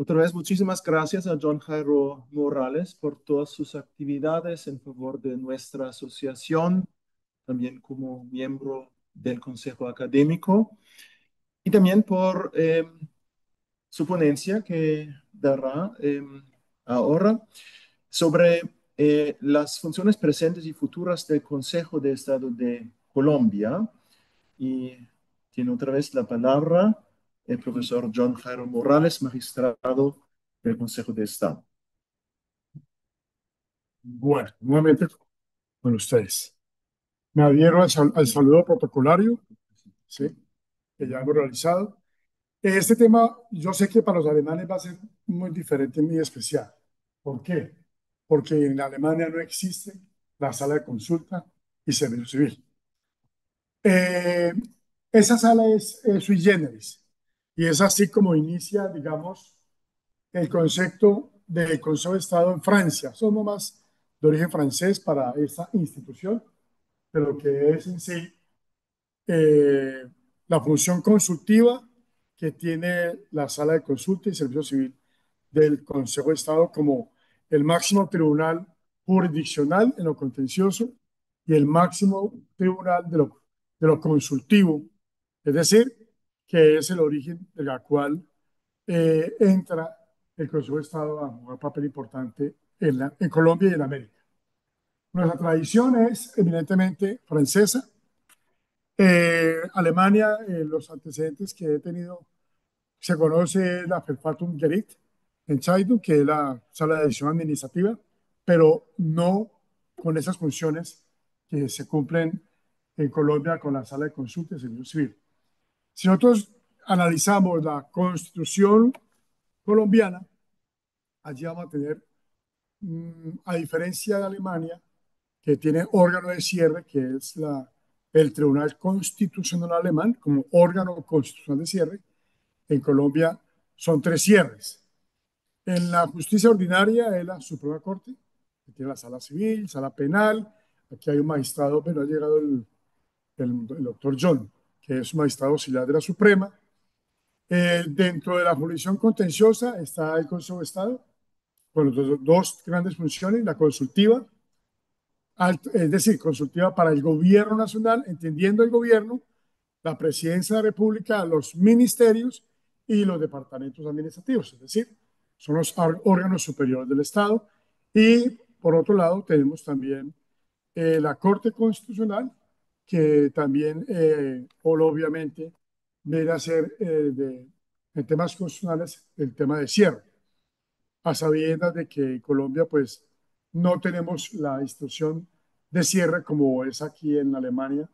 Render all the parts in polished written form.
Otra vez, muchísimas gracias a John Jairo Morales por todas sus actividades en favor de nuestra asociación, también como miembro del Consejo Académico, y también por su ponencia que dará ahora sobre las funciones presentes y futuras del Consejo de Estado de Colombia. Y tiene otra vez la palabra el profesor John Jairo Morales, magistrado del Consejo de Estado. Bueno, nuevamente con ustedes. Me adhiero al saludo protocolario, ¿sí? Que ya hemos realizado. Este tema, yo sé que para los alemanes va a ser muy diferente, muy especial. ¿Por qué? Porque en Alemania no existe la sala de consulta y servicio civil. Eh, Esa sala es sui generis y es así como inicia, digamos, el concepto del Consejo de Estado en Francia. Somos más de origen francés para esta institución, de lo que es en sí eh, la función consultiva que tiene la Sala de Consulta y Servicio Civil del Consejo de Estado como el máximo tribunal jurisdiccional en lo contencioso y el máximo tribunal de lo consultivo, es decir, que es el origen de la cual entra el Consejo de Estado a jugar un papel importante en Colombia y en América. Nuestra tradición es eminentemente francesa. Alemania, los antecedentes que he tenido, se conoce la Verwaltungsgericht Entscheidung, que es la sala de decisión administrativa, pero no con esas funciones que se cumplen en Colombia con la sala de consulta y servicio civil. Si nosotros analizamos la constitución colombiana, allí vamos a tener, a diferencia de Alemania, que tiene órgano de cierre, que es el Tribunal Constitucional Alemán, como órgano constitucional de cierre. En Colombia son tres cierres. En la justicia ordinaria es la Suprema Corte, que tiene la sala civil, sala penal. Aquí hay un magistrado, pero ha llegado el doctor John, que es un magistrado auxiliar de la Suprema. Dentro de la jurisdicción contenciosa está el Consejo de Estado, con dos grandes funciones, la consultiva, es decir, consultiva para el gobierno nacional, entendiendo el gobierno, la presidencia de la República, los ministerios y los departamentos administrativos, es decir, son los órganos superiores del Estado. Y por otro lado, tenemos también la Corte Constitucional, que también, obviamente, viene a ser en temas constitucionales el tema de cierre, a sabiendas de que en Colombia, pues, no tenemos la institución de cierre como es aquí en Alemania,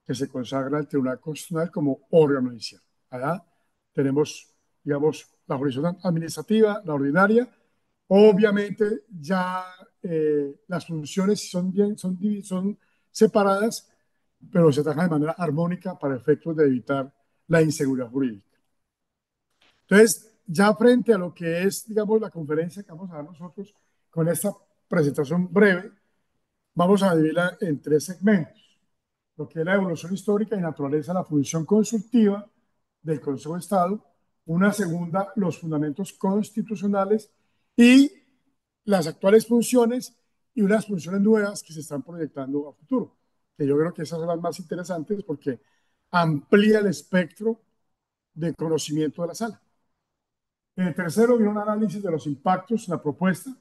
que se consagra el Tribunal Constitucional como órgano de cierre. Allá tenemos, digamos, la jurisdicción administrativa, la ordinaria. Obviamente, ya las funciones son separadas, pero se trabajan de manera armónica para efectos de evitar la inseguridad jurídica. Entonces, ya frente a lo que es, digamos, la conferencia que vamos a dar nosotros con esta presentación breve, vamos a dividirla en tres segmentos: lo que es la evolución histórica y naturaleza de la función consultiva del Consejo de Estado; una segunda, los fundamentos constitucionales y las actuales funciones, y unas funciones nuevas que se están proyectando a futuro, que yo creo que esas son las más interesantes porque amplía el espectro de conocimiento de la sala. En el tercero viene un análisis de los impactos, la propuesta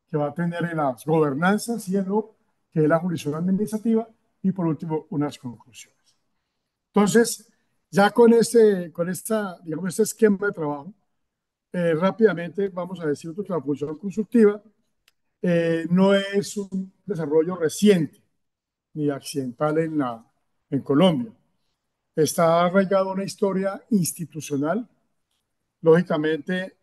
que va a tener en las gobernanzas y en lo que es la jurisdicción administrativa, y por último unas conclusiones. Entonces, ya digamos, este esquema de trabajo, rápidamente vamos a decir que la función consultiva no es un desarrollo reciente ni accidental en Colombia. Está arraigado a una historia institucional. Lógicamente,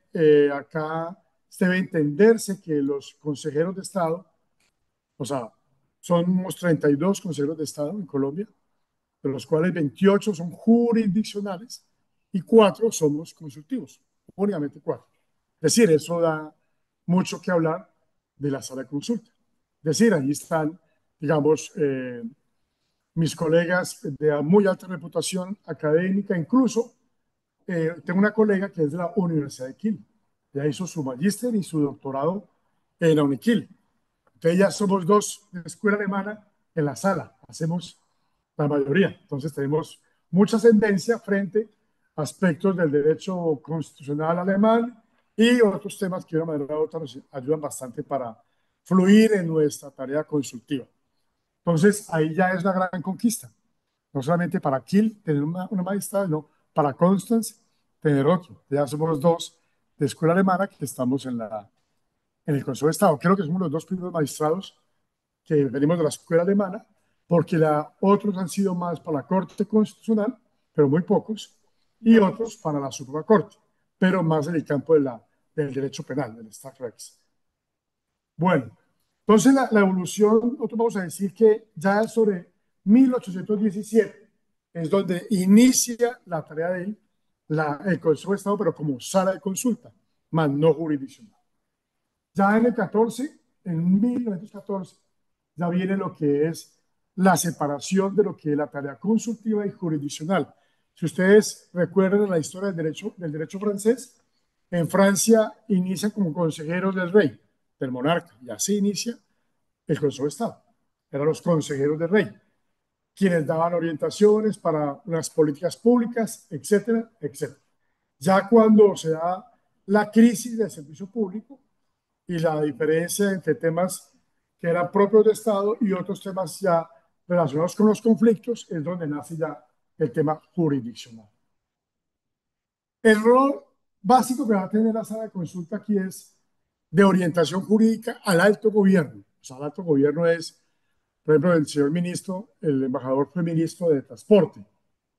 acá debe entenderse que los consejeros de Estado, o sea, somos 32 consejeros de Estado en Colombia, de los cuales 28 son jurisdiccionales y 4 somos consultivos, únicamente 4. Es decir, eso da mucho que hablar de la sala de consulta. Es decir, allí están, digamos, mis colegas de muy alta reputación académica. Incluso tengo una colega que es de la Universidad de Quito. Ya hizo su magíster y su doctorado en la UNIQUIL. Entonces ya somos dos de escuela alemana en la sala, hacemos la mayoría. Entonces tenemos mucha ascendencia frente a aspectos del derecho constitucional alemán y otros temas que de una manera u otra nos ayudan bastante para fluir en nuestra tarea consultiva. Entonces ahí ya es la gran conquista. No solamente para Kiel tener una magistrado, no, para Constance tener otro. Ya somos dos de escuela alemana que estamos en el Consejo de Estado. Creo que somos los dos primeros magistrados que venimos de la escuela alemana, porque otros han sido más para la Corte Constitucional, pero muy pocos, y otros para la Suprema Corte, pero más en el campo del derecho penal, del Strafrecht. Bueno, entonces la evolución, nosotros vamos a decir que ya sobre 1817 es donde inicia la tarea de el Consejo de Estado, pero como sala de consulta, más no jurisdiccional. Ya en el 14, en 1914, ya viene lo que es la separación de lo que es la tarea consultiva y jurisdiccional. Si ustedes recuerdan la historia del derecho francés, en Francia inician como consejeros del rey, del monarca, y así inicia el Consejo de Estado. Eran los consejeros del rey, quienes daban orientaciones para las políticas públicas, etcétera, etcétera. Ya cuando se da la crisis del servicio público, y la diferencia entre temas que eran propios de Estado y otros temas ya relacionados con los conflictos es donde nace ya el tema jurisdiccional. El rol básico que va a tener la sala de consulta aquí es de orientación jurídica al alto gobierno. O sea, el alto gobierno es, por ejemplo, el señor ministro, el embajador fue ministro de Transporte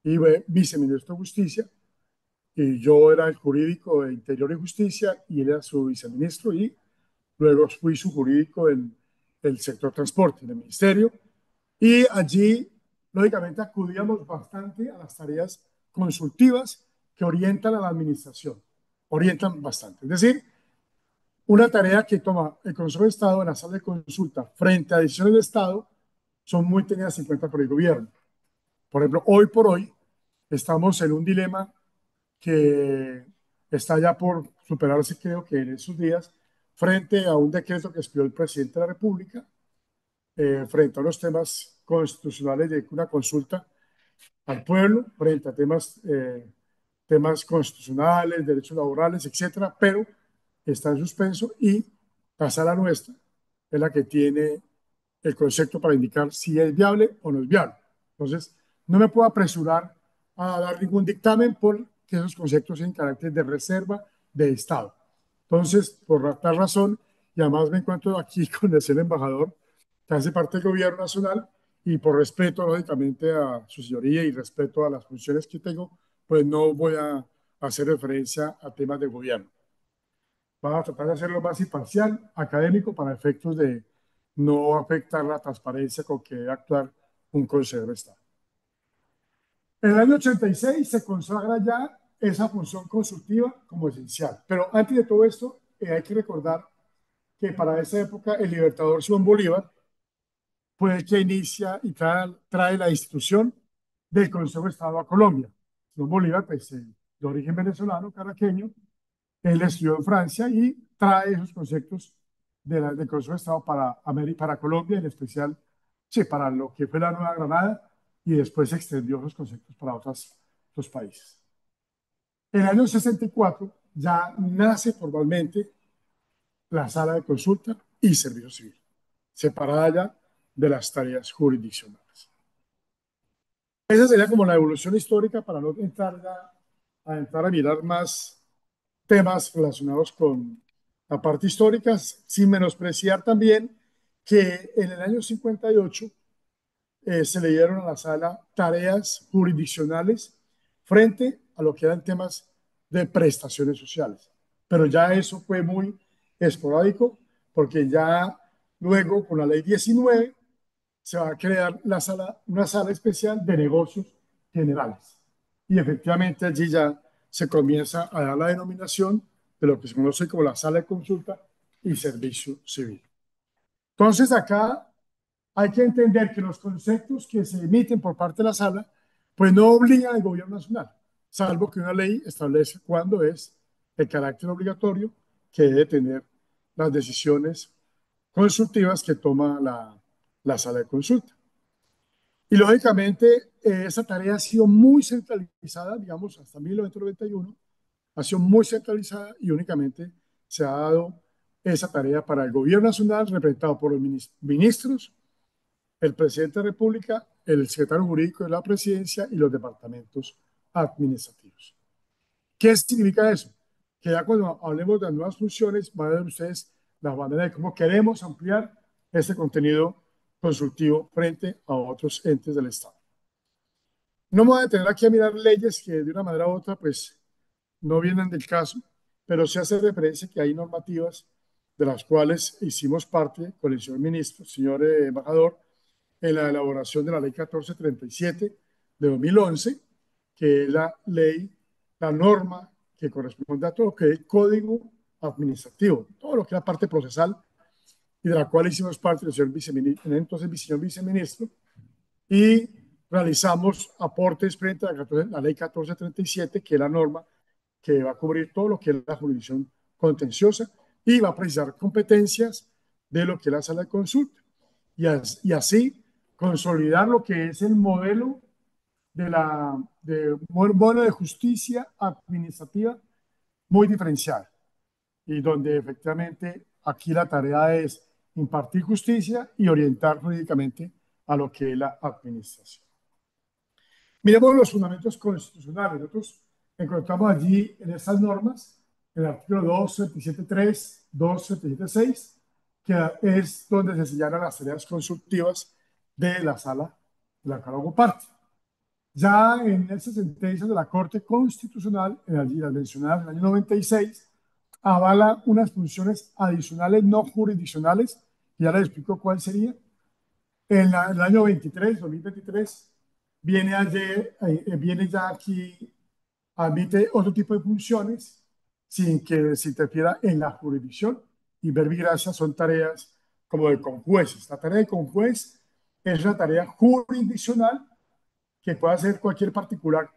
y viceministro de Justicia, y yo era el jurídico de Interior y Justicia y él era su viceministro y luego fui su jurídico en el sector transporte, en el ministerio, y allí, lógicamente, acudíamos bastante a las tareas consultivas que orientan a la administración, orientan bastante. Es decir, una tarea que toma el Consejo de Estado en la sala de consulta frente a decisiones de Estado son muy tenidas en cuenta por el gobierno. Por ejemplo, hoy por hoy estamos en un dilema que está ya por superarse, creo que en esos días, frente a un decreto que expidió el presidente de la República, frente a los temas constitucionales de una consulta al pueblo, frente a temas constitucionales, derechos laborales, etcétera, pero está en suspenso y la sala nuestra es la que tiene el concepto para indicar si es viable o no es viable. Entonces, no me puedo apresurar a dar ningún dictamen porque esos conceptos tienen carácter de reserva de Estado. Entonces, por tal razón, y además me encuentro aquí con el señor embajador, que hace parte del gobierno nacional, y por respeto, lógicamente, a su señoría y respeto a las funciones que tengo, pues no voy a hacer referencia a temas de gobierno. Vamos a tratar de hacerlo más imparcial, académico, para efectos de no afectar la transparencia con que debe actuar un consejero de Estado. En el año 86 se consagra ya esa función consultiva como esencial. Pero antes de todo esto, hay que recordar que para esa época el libertador Simón Bolívar fue el que inicia y trae la institución del Consejo de Estado a Colombia. Simón Bolívar, pues, de origen venezolano, caraqueño, él estudió en Francia y trae esos conceptos del Consejo de Estado para Colombia, en especial, sí, para lo que fue la Nueva Granada, y después se extendió esos conceptos para otros países. En el año 64 ya nace formalmente la sala de consulta y servicio civil, separada ya de las tareas jurisdiccionales. Esa sería como la evolución histórica para no entrar a mirar más temas relacionados con la parte histórica, sin menospreciar también que en el año 58 se le dieron a la sala tareas jurisdiccionales frente a lo que eran temas de prestaciones sociales. Pero ya eso fue muy esporádico porque ya luego con la ley 19 se va a crear una sala especial de negocios generales. Y efectivamente allí ya se comienza a dar la denominación de lo que se conoce como la sala de consulta y servicio civil. Entonces acá hay que entender que los conceptos que se emiten por parte de la sala pues no obligan al gobierno nacional, salvo que una ley establece cuándo es de carácter obligatorio que debe tener las decisiones consultivas que toma la sala de consulta. Y lógicamente, esa tarea ha sido muy centralizada, digamos, hasta 1991, ha sido muy centralizada y únicamente se ha dado esa tarea para el gobierno nacional, representado por los ministros, el presidente de la República, el secretario jurídico de la presidencia y los departamentos administrativos. ¿Qué significa eso? Que ya cuando hablemos de las nuevas funciones, van a ver ustedes la manera de cómo queremos ampliar este contenido consultivo frente a otros entes del Estado. No me voy a detener aquí a mirar leyes que de una manera u otra pues no vienen del caso, pero se hace referencia que hay normativas de las cuales hicimos parte con el señor ministro, señor embajador, en la elaboración de la ley 1437 de 2011, que es la ley, la norma que corresponde a todo lo que es el código administrativo, todo lo que es la parte procesal y de la cual hicimos parte del señor viceministro, entonces señor viceministro, y realizamos aportes frente a la ley 1437, que es la norma que va a cubrir todo lo que es la jurisdicción contenciosa y va a precisar competencias de lo que es la sala de consulta. Y así consolidar lo que es el modelo de modelo de justicia administrativa muy diferenciada y donde efectivamente aquí la tarea es impartir justicia y orientar jurídicamente a lo que es la administración. Miremos los fundamentos constitucionales. Nosotros encontramos allí en estas normas el artículo 277.3, 277.6, que es donde se señalan las tareas consultivas de la sala de la cual hago parte. Ya en esa sentencia de la Corte Constitucional, en las mencionadas en el año 96, avala unas funciones adicionales no jurisdiccionales, y ya les explico cuál sería. En el año 2023, viene ya aquí, admite otro tipo de funciones sin que se interfiera en la jurisdicción, y verbigracia son tareas como de conjueces. La tarea de conjuez es una tarea jurisdiccional que puede hacer cualquier particular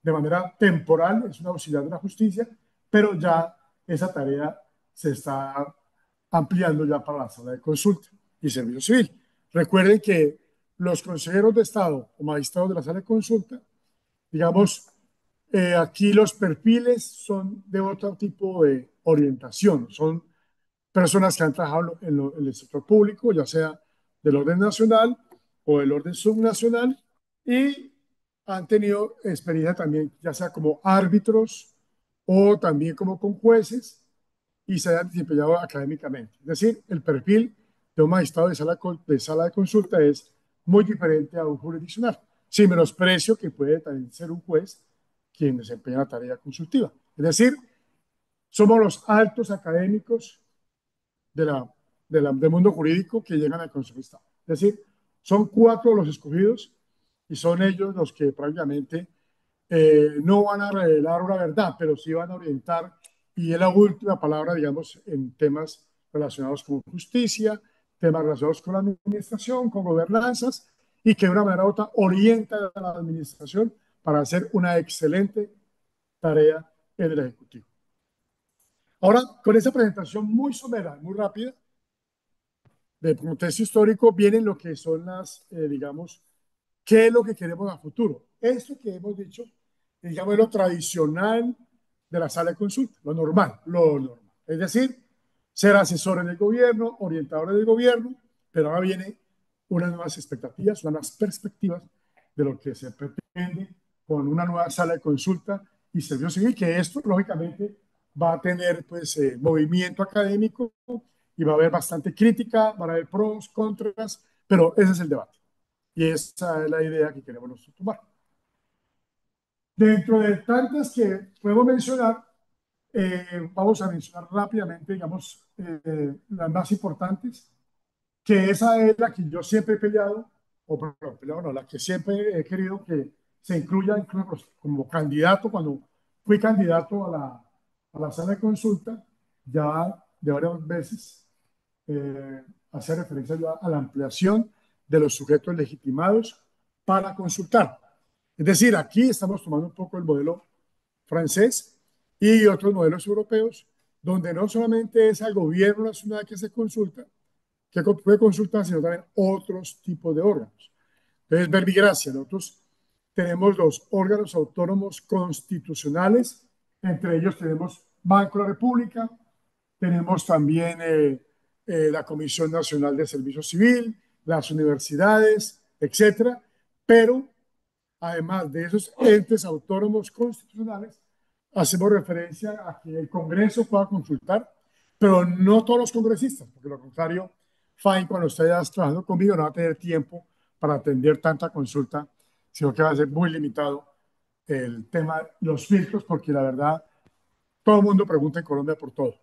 de manera temporal, es una auxiliar de la justicia, pero ya esa tarea se está ampliando ya para la sala de consulta y servicio civil. Recuerden que los consejeros de Estado o magistrados de la sala de consulta, digamos, aquí los perfiles son de otro tipo de orientación, son personas que han trabajado en el sector público, ya sea del orden nacional o del orden subnacional, y han tenido experiencia también, ya sea como árbitros o también como con jueces, y se han desempeñado académicamente. Es decir, el perfil de un magistrado de sala de consulta es muy diferente a un jurisdiccional, sin menosprecio que puede también ser un juez quien desempeña la tarea consultiva. Es decir, somos los altos académicos del mundo jurídico que llegan al Consejo de Estado. Es decir, son 4 los escogidos y son ellos los que prácticamente no van a revelar una verdad, pero sí van a orientar y es la última palabra, digamos, en temas relacionados con justicia, temas relacionados con la administración, con gobernanzas, y que de una manera u otra orienta a la administración para hacer una excelente tarea en el Ejecutivo. Ahora, con esa presentación muy somera, muy rápida, de contexto histórico, vienen lo que son digamos, qué es lo que queremos a futuro. Esto que hemos dicho, digamos, es lo tradicional de la sala de consulta, lo normal, lo normal. Es decir, ser asesores del gobierno, orientadores del gobierno, pero ahora viene unas nuevas expectativas, unas nuevas perspectivas de lo que se pretende con una nueva sala de consulta y servicio civil, que esto, lógicamente, va a tener, pues, movimiento académico y va a haber bastante crítica, van a haber pros, contras, pero ese es el debate. Y esa es la idea que queremos nosotros tomar. Dentro de tantas que podemos mencionar, vamos a mencionar rápidamente, digamos, las más importantes, que esa es la que yo siempre he peleado, o perdón, peleado no, la que siempre he querido que se incluya incluso como candidato, cuando fui candidato a la sala de consulta, ya de varias veces, hace referencia ya a la ampliación de los sujetos legitimados para consultar. Es decir, aquí estamos tomando un poco el modelo francés y otros modelos europeos donde no solamente es al gobierno nacional que se consulta, que puede consultar, sino también otros tipos de órganos. Entonces, verbigracia, nosotros tenemos los órganos autónomos constitucionales, entre ellos tenemos Banco de la República, tenemos también la Comisión Nacional de Servicio Civil, las universidades, etcétera, pero además de esos entes autónomos constitucionales, hacemos referencia a que el Congreso pueda consultar, pero no todos los congresistas, porque lo contrario, Fine, cuando estés trabajando conmigo, no va a tener tiempo para atender tanta consulta, sino que va a ser muy limitado el tema, los filtros, porque la verdad, todo el mundo pregunta en Colombia por todo.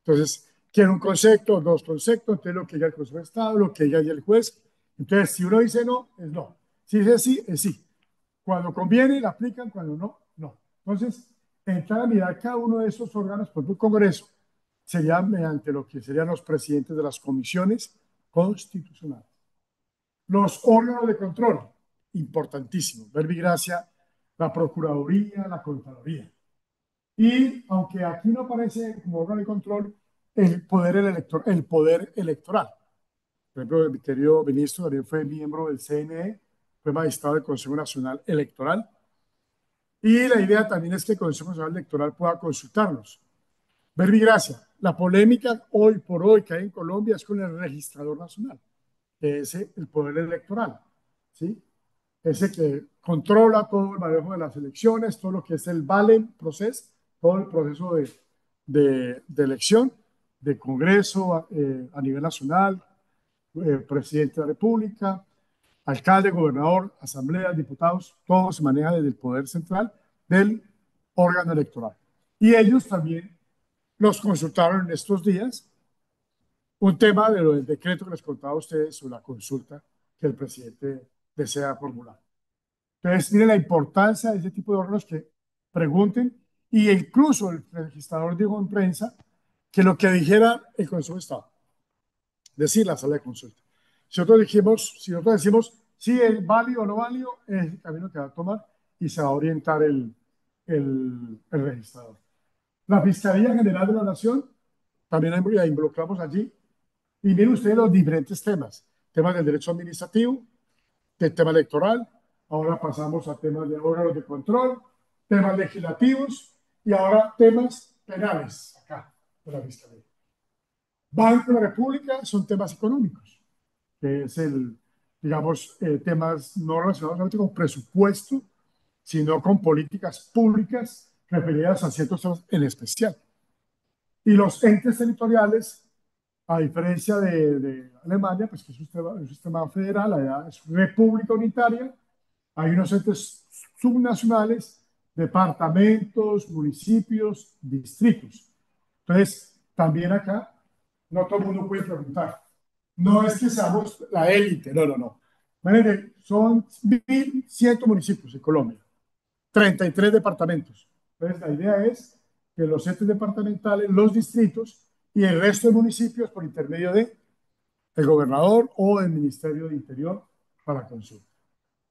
Entonces, quiere un concepto, dos conceptos, entonces lo que diga el Consejo de Estado, lo que diga el juez. Entonces, si uno dice no, es no. Si dice sí, es sí. Cuando conviene, la aplican, cuando no, no. Entonces, entrar a mirar cada uno de esos órganos, por ejemplo, el Congreso, sería mediante lo que serían los presidentes de las comisiones constitucionales. Los órganos de control, importantísimo. Verbigracia, la Procuraduría, la Contraloría. Y aunque aquí no aparece como órgano de control el poder electoral. Por ejemplo, el querido ministro también fue miembro del CNE, fue magistrado del Consejo Nacional Electoral. Y la idea también es que el Consejo Nacional Electoral pueda consultarnos. Verbigracia, la polémica hoy por hoy que hay en Colombia es con el registrador nacional, que es el poder electoral, ¿sí? Ese que controla todo el manejo de las elecciones, todo lo que es el ballot process, todo el proceso de elección, de Congreso a nivel nacional, presidente de la República, alcalde, gobernador, asamblea, diputados, todo se maneja desde el poder central del órgano electoral. Y ellos también los consultaron en estos días un tema de lo del decreto que les contaba a ustedes sobre la consulta que el presidente desea formular. Entonces, miren la importancia de ese tipo de órganos que pregunten, y incluso el registrador dijo en prensa que lo que dijera el Consejo de Estado, decir la sala de consulta. Si nosotros decimos si es válido o no válido, es el camino que va a tomar y se va a orientar el registrador. La Fiscalía General de la Nación, también la involucramos allí. Y miren ustedes los diferentes temas. Temas del derecho administrativo, del tema electoral, ahora pasamos a temas de órganos de control, temas legislativos y ahora temas penales acá de la Fiscalía. Banco de la República son temas económicos, que es digamos, temas no relacionados solamente con presupuesto, sino con políticas públicas referidas a ciertos temas en especial. Y los entes territoriales, a diferencia de Alemania, pues que es un sistema federal, allá es república unitaria, hay unos entes subnacionales, departamentos, municipios, distritos. Entonces, también acá, no todo el mundo puede preguntar. No es que seamos la élite, no, no, no. Miren, son 1.100 municipios en Colombia, 33 departamentos. Entonces, la idea es que los entes departamentales, los distritos y el resto de municipios, por intermedio de el gobernador o el Ministerio de Interior, para consulta.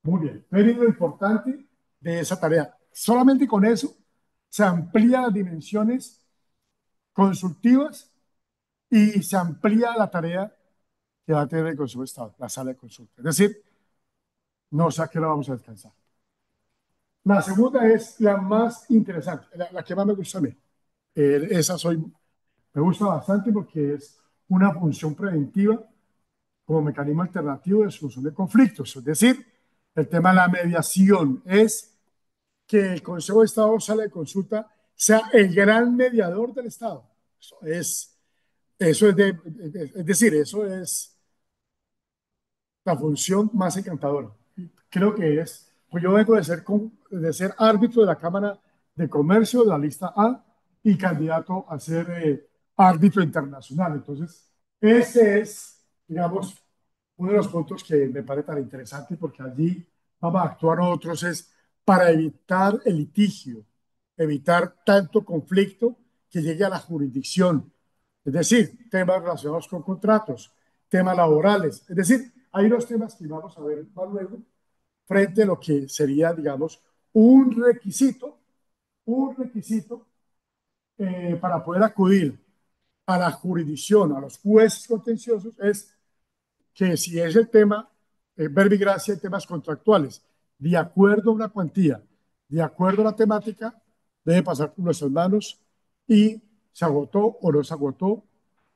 Muy bien. Entonces, lo importante de esa tarea. Solamente con eso se amplía las dimensiones consultivas y se amplía la tarea que va a tener el Consejo de Estado, la sala de consulta. Es decir, no sé a qué la vamos a descansar. La segunda es la más interesante, la que más me gusta a mí. Esa me gusta bastante porque es una función preventiva como mecanismo alternativo de solución de conflictos. Es decir, el tema de la mediación es que el Consejo de Estado, sala de consulta, sea el gran mediador del Estado. Es decir, eso es la función más encantadora. Creo que es, pues yo vengo de ser árbitro de la Cámara de Comercio de la lista A y candidato a ser árbitro internacional. Entonces, ese es, digamos, uno de los puntos que me parece tan interesante porque allí vamos a actuar nosotros es para evitar el litigio, evitar tanto conflicto que llegue a la jurisdicción. Es decir, temas relacionados con contratos, temas laborales. Es decir, hay unos temas que vamos a ver más luego frente a lo que sería, digamos, un requisito para poder acudir a la jurisdicción, a los jueces contenciosos, es que si es el tema, verbi gracia en temas contractuales, de acuerdo a una cuantía, de acuerdo a la temática, debe pasar por nuestras manos y se agotó o no se agotó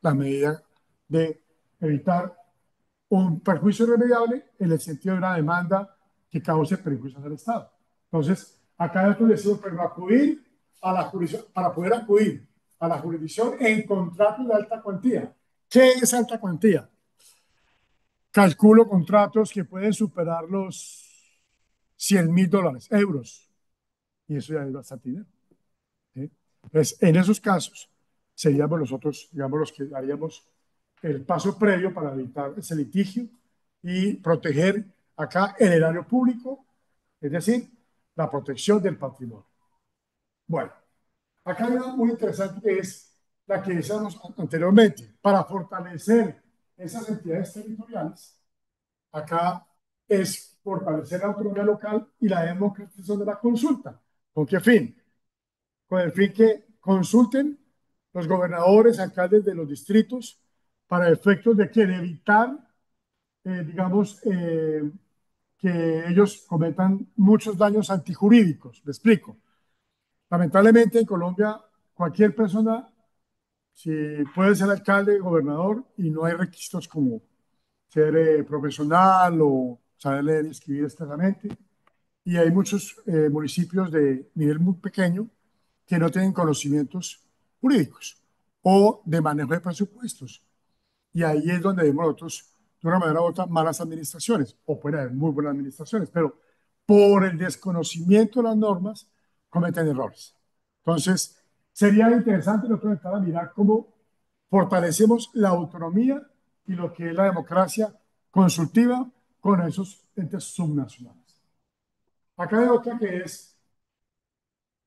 la medida de evitar un perjuicio irremediable en el sentido de una demanda que cause perjuicios al Estado. Entonces, acá nosotros decimos, pero acudir a la jurisdicción, para poder acudir a la jurisdicción en contratos de alta cuantía. ¿Qué es alta cuantía? Calculo contratos que pueden superar los $100.000, euros, y eso ya es bastante dinero. ¿Sí? Entonces, en esos casos, seríamos nosotros, digamos, los que haríamos el paso previo para evitar ese litigio y proteger acá el erario público, es decir, la protección del patrimonio. Bueno, acá hay una muy interesante que es la que decíamos anteriormente, para fortalecer esas entidades territoriales. Acá es fortalecer la autonomía local y la democratización de la consulta. ¿Con qué fin? Con el fin que consulten los gobernadores, alcaldes de los distritos, para efectos de que evitar, digamos, que ellos cometan muchos daños antijurídicos. Me explico. Lamentablemente en Colombia cualquier persona si puede ser alcalde, gobernador y no hay requisitos como ser profesional o saber leer y escribir escasamente. Y hay muchos municipios de nivel muy pequeño que no tienen conocimientos jurídicos o de manejo de presupuestos. Y ahí es donde vemos nosotros, de una manera u otra, malas administraciones, o pueden haber muy buenas administraciones, pero por el desconocimiento de las normas cometen errores. Entonces, sería interesante nosotros entrar a mirar cómo fortalecemos la autonomía y lo que es la democracia consultiva con esos entes subnacionales. Acá hay otra que es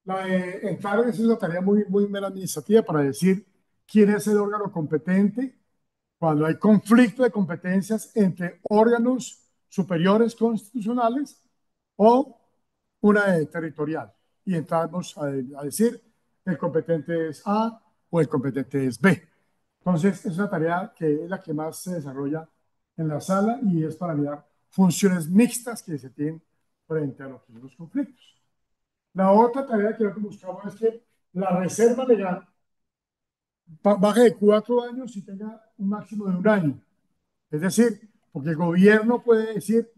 la de entrar, es una tarea muy, muy mera administrativa para decir quién es el órgano competente cuando hay conflicto de competencias entre órganos superiores constitucionales o una territorial. Y entramos a decir el competente es A o el competente es B. Entonces, es una tarea que es la que más se desarrolla en la sala y es para mirar funciones mixtas que se tienen frente a los conflictos. La otra tarea que buscamos es que la reserva legal baje de 4 años y tenga un máximo de 1 año. Es decir, porque el gobierno puede decir,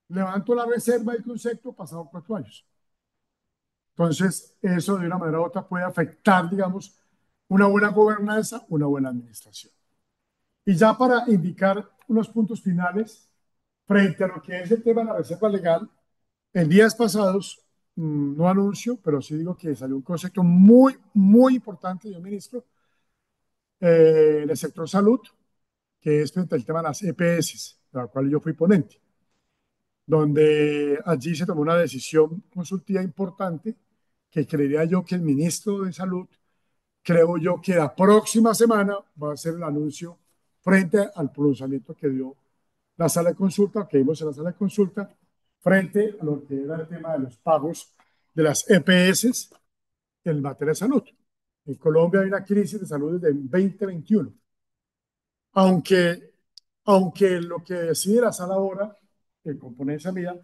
levanto la reserva del concepto pasado 4 años. Entonces, eso de una manera u otra puede afectar, digamos, una buena gobernanza, una buena administración. Y ya para indicar unos puntos finales, frente a lo que es el tema de la reserva legal, en días pasados, no anuncio, pero sí digo que salió un concepto muy, muy importante, señor ministro, en el sector salud, que es frente al tema de las EPS, de la cual yo fui ponente, donde allí se tomó una decisión consultiva importante que creería yo que el ministro de Salud, creo yo que la próxima semana va a hacer el anuncio frente al pronunciamiento que dio la sala de consulta, que vimos en la sala de consulta, frente a lo que era el tema de los pagos de las EPS en materia de salud. En Colombia hay una crisis de salud desde el 2021. Aunque, aunque lo que decide la sala ahora, en componencia mía,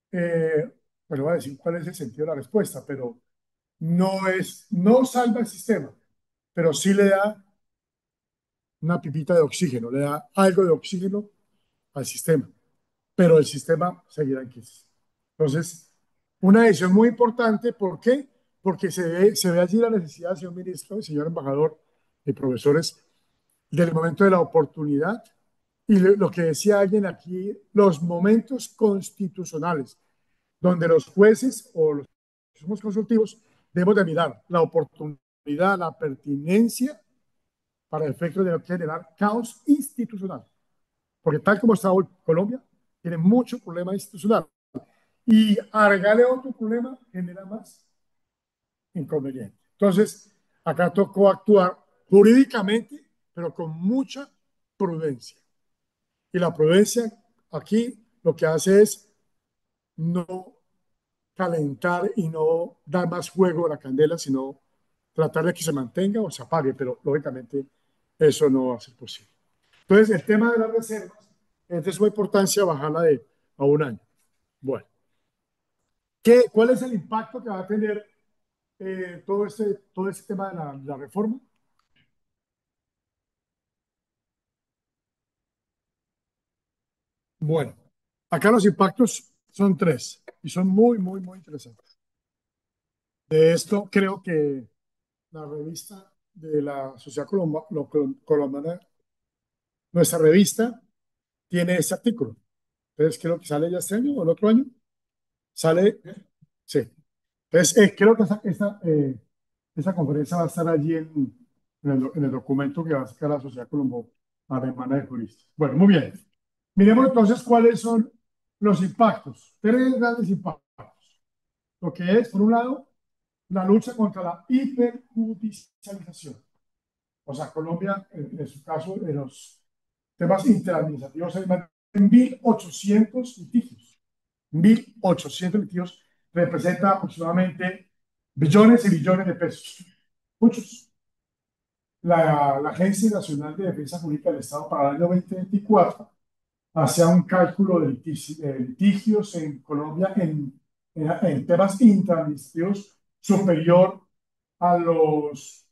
pues voy a decir cuál es el sentido de la respuesta, pero no salva el sistema, pero sí le da una pipita de oxígeno, le da algo de oxígeno al sistema, pero el sistema seguirá en crisis. Entonces, una decisión muy importante, ¿por qué? Porque se ve allí la necesidad, señor ministro, señor embajador y profesores, del momento de la oportunidad y lo que decía alguien aquí, los momentos constitucionales, donde los jueces o los que somos consultivos debemos de mirar la oportunidad, la pertinencia para efectos de generar caos institucional. Porque tal como está hoy Colombia, tiene mucho problema institucional. Y agregarle otro problema genera más inconveniente. Entonces, acá tocó actuar jurídicamente, pero con mucha prudencia. Y la prudencia aquí lo que hace es no calentar y no dar más fuego a la candela, sino tratar de que se mantenga o se apague, pero lógicamente eso no va a ser posible. Entonces, el tema de las reservas es de suma importancia bajarla a un año. Bueno, ¿cuál es el impacto que va a tener todo este tema de la reforma? Bueno, acá los impactos son tres y son muy, muy, muy interesantes. De esto creo que la revista de la Sociedad Colombiana, nuestra revista, tiene ese artículo. Entonces creo que sale ya este año o el otro año. Sale, sí. Entonces creo que esa conferencia va a estar allí en el documento que va a sacar la Sociedad Colombo Alemana de Juristas. Bueno, muy bien. Miremos entonces cuáles son los impactos. Tres grandes impactos. Lo que es, por un lado, la lucha contra la hiperjudicialización. O sea, Colombia, en su caso, en los temas interadministrativos hay más de 1.800 litigios. 1.800 litigios representa aproximadamente billones y billones de pesos. Muchos. La Agencia Nacional de Defensa Jurídica del Estado para el año 2024 hacía un cálculo de litigios en Colombia en temas interadministrativos superior a los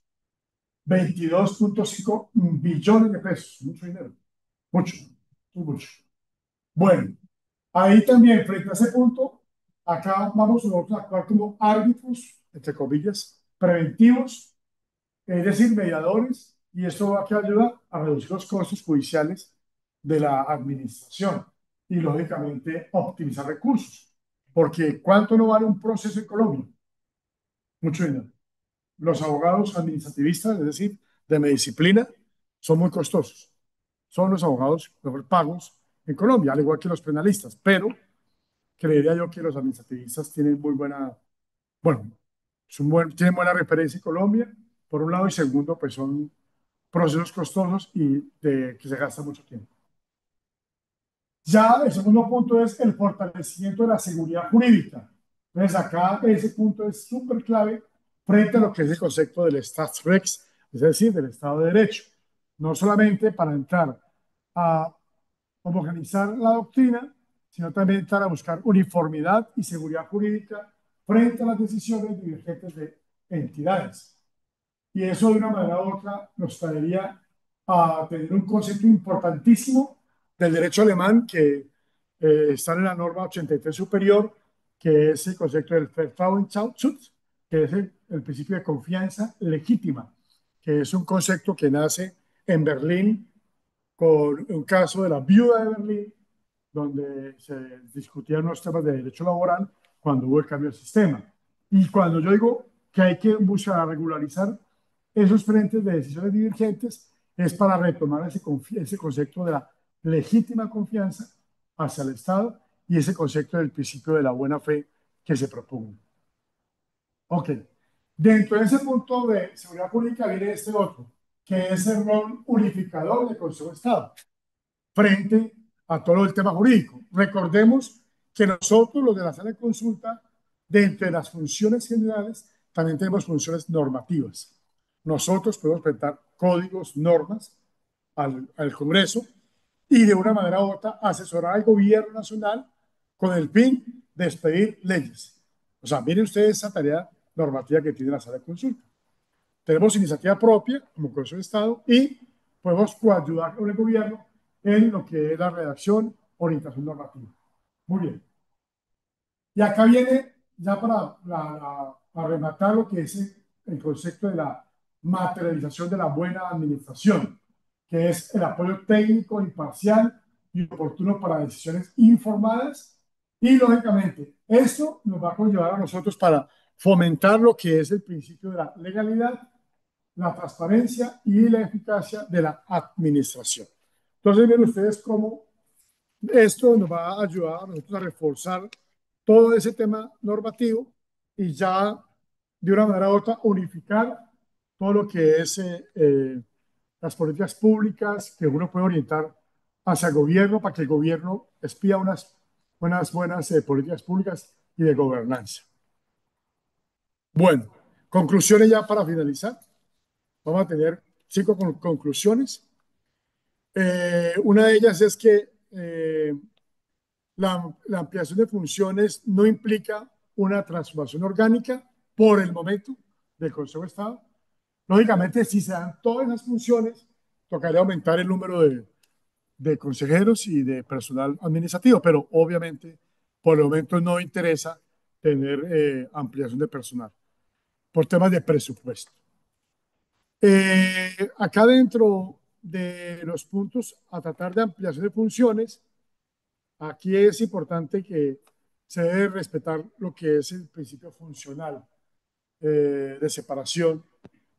22.5 billones de pesos. Mucho dinero. Mucho, muy mucho. Bueno, ahí también, frente a ese punto, acá vamos nosotros a actuar como árbitros, entre comillas, preventivos, es decir, mediadores, y esto va a ayudar a reducir los costos judiciales de la administración y, lógicamente, optimizar recursos. Porque ¿cuánto no vale un proceso en Colombia? Mucho dinero. Los abogados administrativistas, es decir, de mi disciplina, son muy costosos. Son los abogados mejor pagos en Colombia, al igual que los penalistas, pero creería yo que los administrativistas tienen muy buena, bueno, tienen buena referencia en Colombia, por un lado, y segundo, pues son procesos costosos y que se gasta mucho tiempo. Ya el segundo punto es el fortalecimiento de la seguridad jurídica. Entonces, acá ese punto es súper clave frente a lo que es el concepto del Staatsrecht, es decir, del Estado de Derecho. No solamente para entrar a homogeneizar la doctrina, sino también entrar a buscar uniformidad y seguridad jurídica frente a las decisiones divergentes de entidades. Y eso de una manera u otra nos traería a tener un concepto importantísimo del derecho alemán que está en la norma 83 superior, que es el concepto del Vertrauensschutz, que es el principio de confianza legítima, que es un concepto que nace en Berlín con un caso de la viuda de Berlín, donde se discutían los temas de derecho laboral cuando hubo el cambio del sistema. Y cuando yo digo que hay que buscar regularizar esos frentes de decisiones divergentes, es para retomar ese concepto de la legítima confianza hacia el Estado y ese concepto del principio de la buena fe que se propone. Ok. Dentro de ese punto de seguridad pública viene este otro, que es el rol unificador del Consejo de Estado frente a todo el tema jurídico. Recordemos que nosotros, los de la sala de consulta, dentro de las funciones generales, también tenemos funciones normativas. Nosotros podemos presentar códigos, normas al Congreso y de una manera u otra asesorar al gobierno nacional con el fin de expedir leyes. O sea, miren ustedes esa tarea normativa que tiene la sala de consulta. Tenemos iniciativa propia como Consejo de Estado y podemos coayudar con el gobierno en lo que es la redacción, orientación normativa. Muy bien. Y acá viene, ya para rematar lo que es el concepto de la materialización de la buena administración, que es el apoyo técnico, imparcial y oportuno para decisiones informadas. Y, lógicamente, esto nos va a conllevar a nosotros para fomentar lo que es el principio de la legalidad, la transparencia y la eficacia de la administración. Entonces, ven ustedes cómo esto nos va a ayudar a nosotros a reforzar todo ese tema normativo y ya de una manera u otra unificar todo lo que es las políticas públicas que uno puede orientar hacia el gobierno para que el gobierno expida unas buenas políticas públicas y de gobernanza. Bueno, Conclusiones ya para finalizar. Vamos a tener 5 conclusiones. Una de ellas es que la ampliación de funciones no implica una transformación orgánica por el momento del Consejo de Estado. Lógicamente, si se dan todas esas funciones, tocaría aumentar el número de consejeros y de personal administrativo, pero obviamente por el momento no interesa tener ampliación de personal por temas de presupuesto. Acá dentro de los puntos a tratar de ampliación de funciones, aquí es importante que se debe respetar lo que es el principio funcional de separación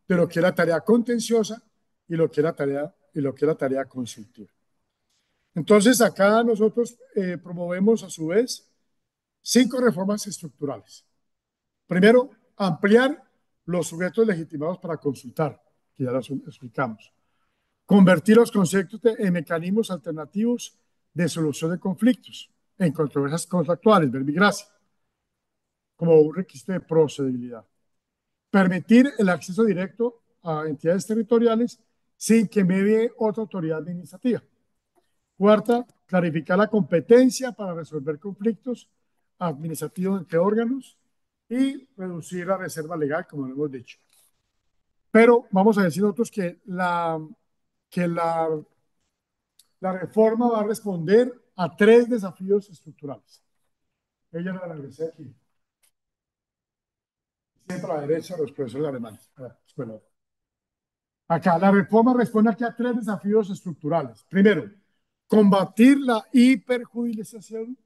de lo que es la tarea contenciosa y lo que es la tarea consultiva. Entonces, acá nosotros promovemos a su vez 5 reformas estructurales. Primero, ampliar los sujetos legitimados para consultar, que ya los explicamos. Convertir los conceptos en mecanismos alternativos de solución de conflictos en controversias contractuales, verbigracia, como un requisito de procedibilidad. Permitir el acceso directo a entidades territoriales sin que medie otra autoridad administrativa. Cuarta, clarificar la competencia para resolver conflictos administrativos entre órganos y reducir la reserva legal, como lo hemos dicho. Pero vamos a decir nosotros que la reforma va a responder a 3 desafíos estructurales. Ella la regresé aquí. Siempre a la derecha, los profesores alemanes. Acá, la reforma responde aquí a 3 desafíos estructurales. Primero, combatir la hiperjudicialización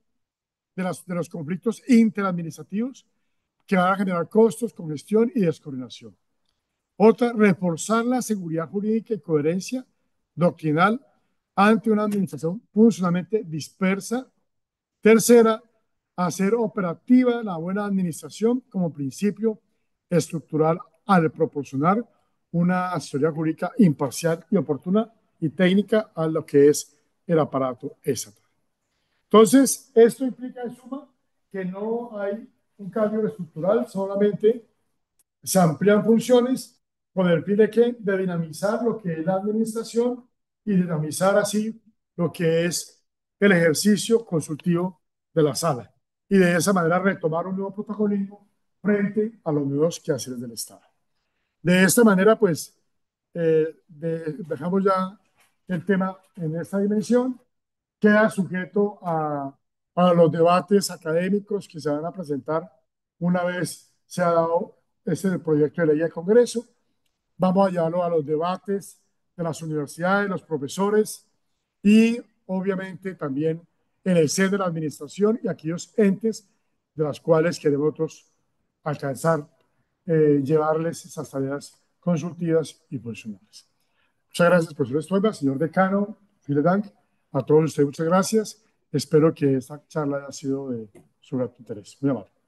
de los conflictos interadministrativos que van a generar costos, congestión y descoordinación. Otra, reforzar la seguridad jurídica y coherencia doctrinal ante una administración funcionalmente dispersa. Tercera, hacer operativa la buena administración como principio estructural al proporcionar una asesoría jurídica imparcial y oportuna y técnica a lo que es el aparato estatal. Entonces, esto implica en suma que no hay un cambio estructural, solamente se amplían funciones con el fin de que de dinamizar lo que es la administración y dinamizar así lo que es el ejercicio consultivo de la sala y de esa manera retomar un nuevo protagonismo frente a los nuevos quehaceres del Estado. De esta manera, pues, dejamos ya el tema en esta dimensión, queda sujeto a los debates académicos que se van a presentar una vez se ha dado ese proyecto de ley al Congreso. Vamos a llevarlo a los debates de las universidades, los profesores y obviamente también en el seno de la administración y aquellos entes de los cuales queremos nosotros alcanzar, llevarles esas tareas consultivas y funcionales. Muchas gracias, profesor Stoiber, señor decano, vielen Dank. A todos ustedes, muchas gracias. Espero que esta charla haya sido de su gran interés. Muy amable.